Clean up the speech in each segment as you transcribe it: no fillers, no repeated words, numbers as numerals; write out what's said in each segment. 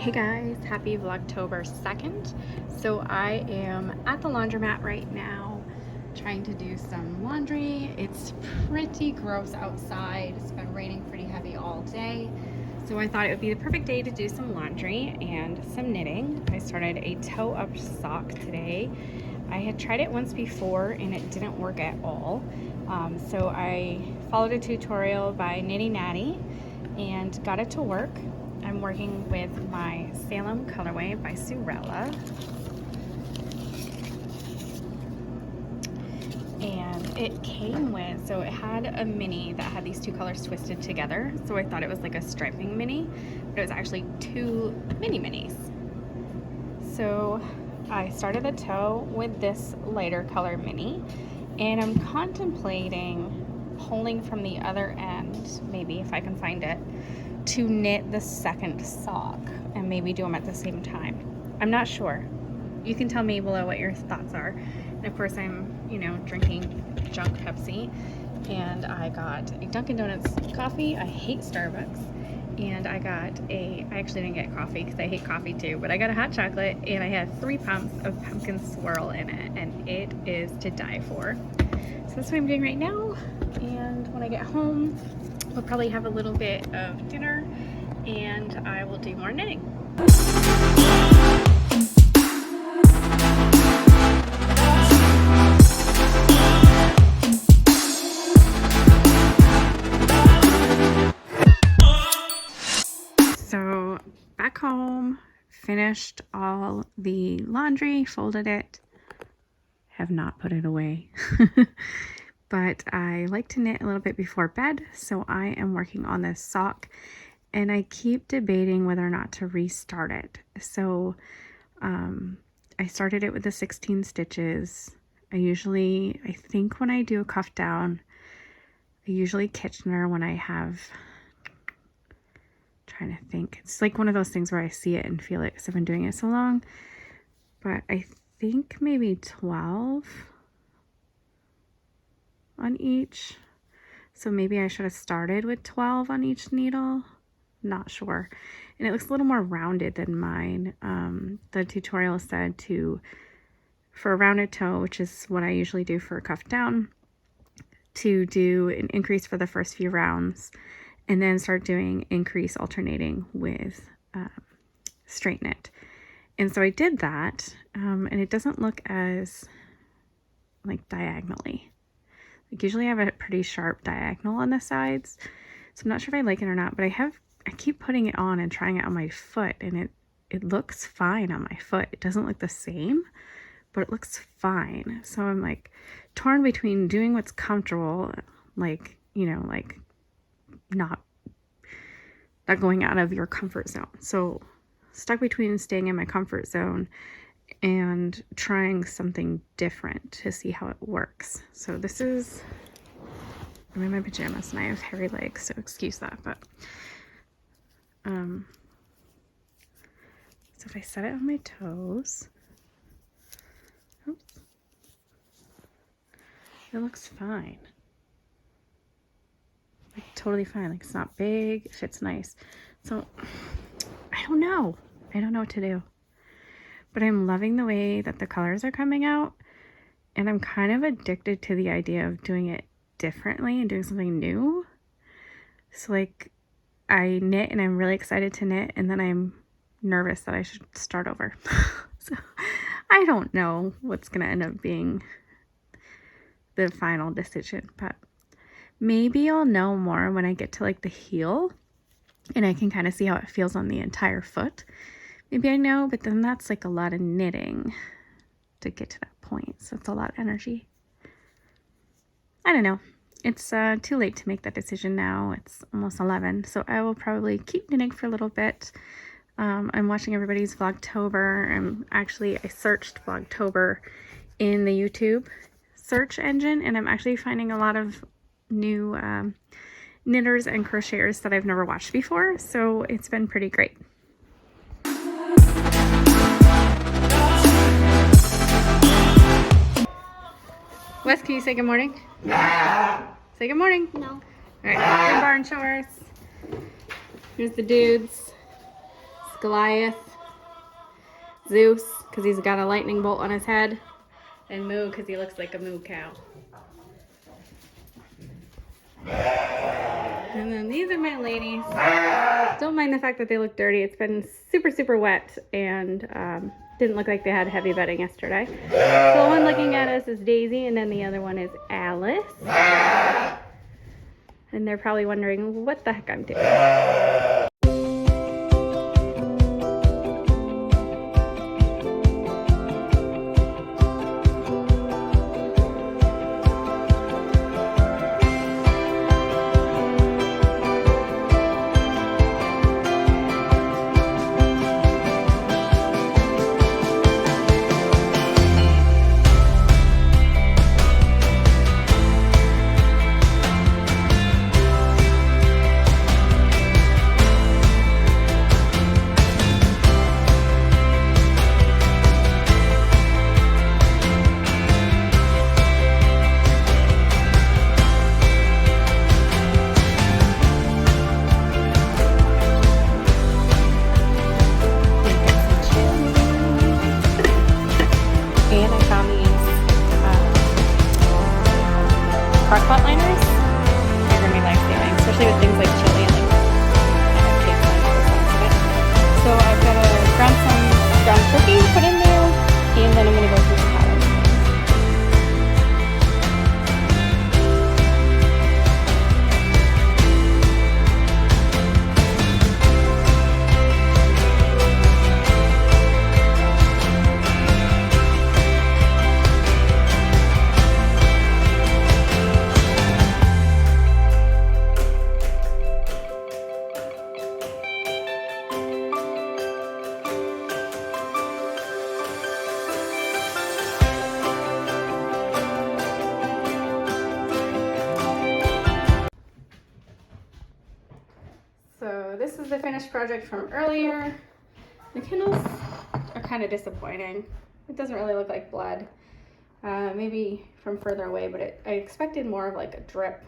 Hey guys, happy Vlogtober 2nd. So I am at the laundromat right now trying to do some laundry. It's pretty gross outside. It's been raining pretty heavy all day. So I thought it would be the perfect day to do some laundry and some knitting. I started a toe-up sock today. I had tried it once before and it didn't work at all. So I followed a tutorial by Knitty Natty and got it to work. I'm working with my Salem colorway by Surella. And it came with, so it had a mini that had these two colors twisted together. So I thought it was like a striping mini, but it was actually two mini minis. So I started the toe with this lighter color mini, and I'm contemplating pulling from the other end, maybe if I can find it, to knit the second sock and maybe do them at the same time. I'm not sure. You can tell me below what your thoughts are. And of course I'm, drinking junk Pepsi, and I got a Dunkin' Donuts coffee. I hate Starbucks. And I actually didn't get coffee because I hate coffee too, but I got a hot chocolate and I had 3 pumps of pumpkin swirl in it, and it is to die for. So that's what I'm doing right now. And when I get home, we'll probably have a little bit of dinner and I will do more knitting. So back home, finished all the laundry, folded it, have not put it away. But I like to knit a little bit before bed, so I am working on this sock, and I keep debating whether or not to restart it. So I started it with the 16 stitches. I think when I do a cuff down, I usually Kitchener when I have, trying to think. It's like one of those things where I see it and feel it because I've been doing it so long. But I think maybe 12 on each. So maybe I should have started with 12 on each needle. Not sure. And it looks a little more rounded than mine. The tutorial said for a rounded toe, which is what I usually do for a cuff down, to do an increase for the first few rounds and then start doing increase alternating with straight knit. And so I did that, and it doesn't look as like diagonally. Like usually I have a pretty sharp diagonal on the sides, so I'm not sure if I like it or not, but I keep putting it on and trying it on my foot, and it looks fine on my foot. It doesn't look the same, but it looks fine. So I'm like torn between doing what's comfortable, like, like not going out of your comfort zone. So stuck between staying in my comfort zone and trying something different to see how it works. So I'm in my pajamas and I have hairy legs, so excuse that, but so if I set it on my toes, oops, it looks fine. Like totally fine. Like it's not big, it fits nice. So I don't know what to do. But I'm loving the way that the colors are coming out, and I'm kind of addicted to the idea of doing it differently and doing something new. So like I knit and I'm really excited to knit, and then I'm nervous that I should start over. So I don't know what's gonna end up being the final decision, but maybe I'll know more when I get to like the heel and I can kind of see how it feels on the entire foot. Maybe I know, but then that's like a lot of knitting to get to that point. So it's a lot of energy. I don't know. It's too late to make that decision now. It's almost 11. So I will probably keep knitting for a little bit. I'm watching everybody's Vlogtober. I searched Vlogtober in the YouTube search engine, and I'm actually finding a lot of new knitters and crocheters that I've never watched before. So it's been pretty great. Wes, can you say good morning? Say good morning. No. All right, good barn chores. Here's the dudes. Goliath, Zeus, because he's got a lightning bolt on his head, and Moo, because he looks like a moo cow. And then these are my ladies. Don't mind the fact that they look dirty. It's been super, super wet, and didn't look like they had heavy bedding yesterday. So the one looking at us is Daisy, and then the other one is Alice. And they're probably wondering what the heck I'm doing. Crock-pot liners, they're gonna be life-saving, especially with things like chili and like cakes and stuff of it. So I've got to ground some ground turkey, put in there, and then I'm gonna go through some powder. So this is the finished project from earlier. The candles are kind of disappointing. It doesn't really look like blood. Maybe from further away, but I expected more of like a drip.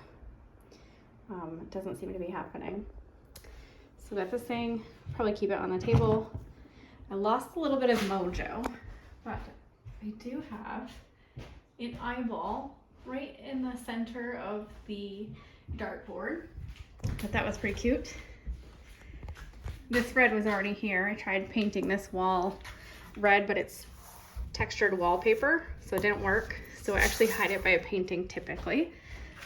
It doesn't seem to be happening. So that's this thing. Probably keep it on the table. I lost a little bit of mojo, but I do have an eyeball right in the center of the dartboard. But that was pretty cute. This red was already here. I tried painting this wall red, but it's textured wallpaper, so it didn't work. So I actually hide it by a painting typically.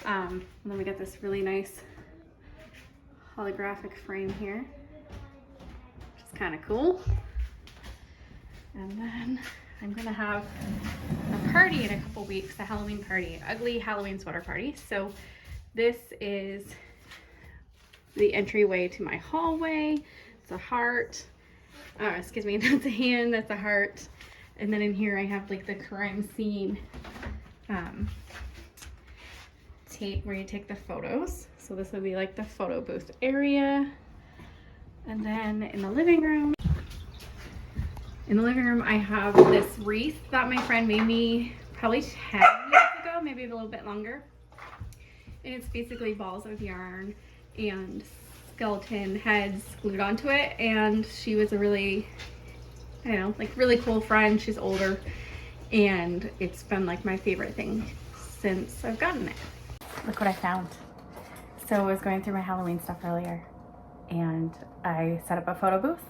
And then we got this really nice holographic frame here, which is kind of cool. And then I'm gonna have a party in a couple weeks, a Halloween party, ugly Halloween sweater party. So this is the entryway to my hallway. It's a heart. Excuse me, that's a hand, that's a heart. And then in here I have like the crime scene tape where you take the photos. So this would be like the photo booth area. And then in the living room, I have this wreath that my friend made me probably 10 years ago, maybe a little bit longer. And it's basically balls of yarn and skeleton heads glued onto it. And she was a really, I don't know, like really cool friend. She's older, and it's been like my favorite thing since I've gotten it. Look what I found. So I was going through my Halloween stuff earlier, and I set up a photo booth,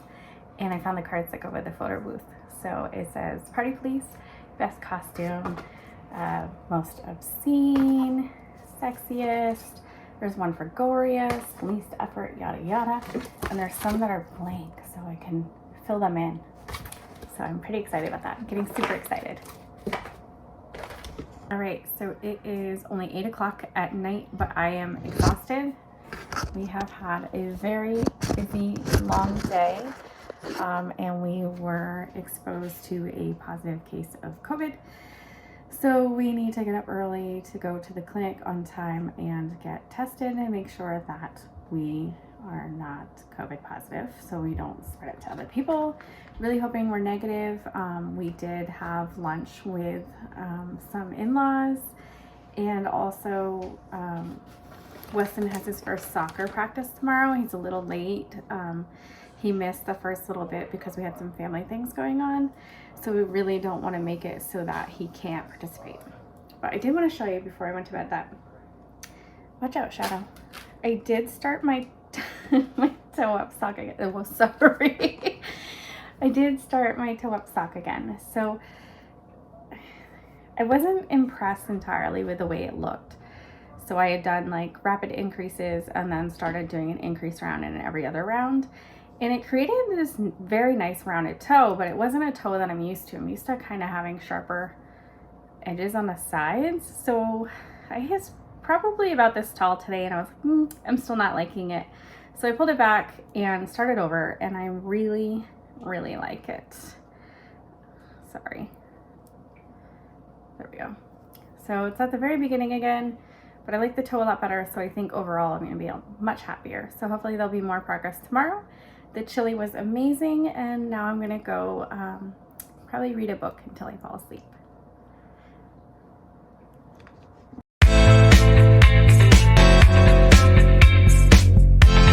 and I found the cards that go with the photo booth. So it says party police, best costume, most obscene, sexiest. There's one for goriest, least effort, yada yada. And there's some that are blank, so I can fill them in. So I'm pretty excited about that. I'm getting super excited. All right, so it is only 8 o'clock at night, but I am exhausted. We have had a very busy, long day, and we were exposed to a positive case of COVID. So we need to get up early to go to the clinic on time and get tested and make sure that we are not COVID positive, so we don't spread it to other people. Really hoping we're negative. We did have lunch with some in-laws, and also Weston has his first soccer practice tomorrow. He's a little late. he missed the first little bit because we had some family things going on. So we really don't want to make it so that he can't participate. But I did want to show you before I went to bed that, watch out, Shadow. I did start my, my toe up sock again. Oh, sorry. I did start my toe up sock again. So I wasn't impressed entirely with the way it looked. So I had done like rapid increases and then started doing an increase round and every other round. And it created this very nice rounded toe, but it wasn't a toe that I'm used to. I'm used to kind of having sharper edges on the sides. So I was probably about this tall today and I was like, I'm still not liking it. So I pulled it back and started over, and I really, really like it. Sorry. There we go. So it's at the very beginning again, but I like the toe a lot better. So I think overall I'm going to be much happier. So hopefully there'll be more progress tomorrow. The chili was amazing, and now I'm going to go probably read a book until I fall asleep.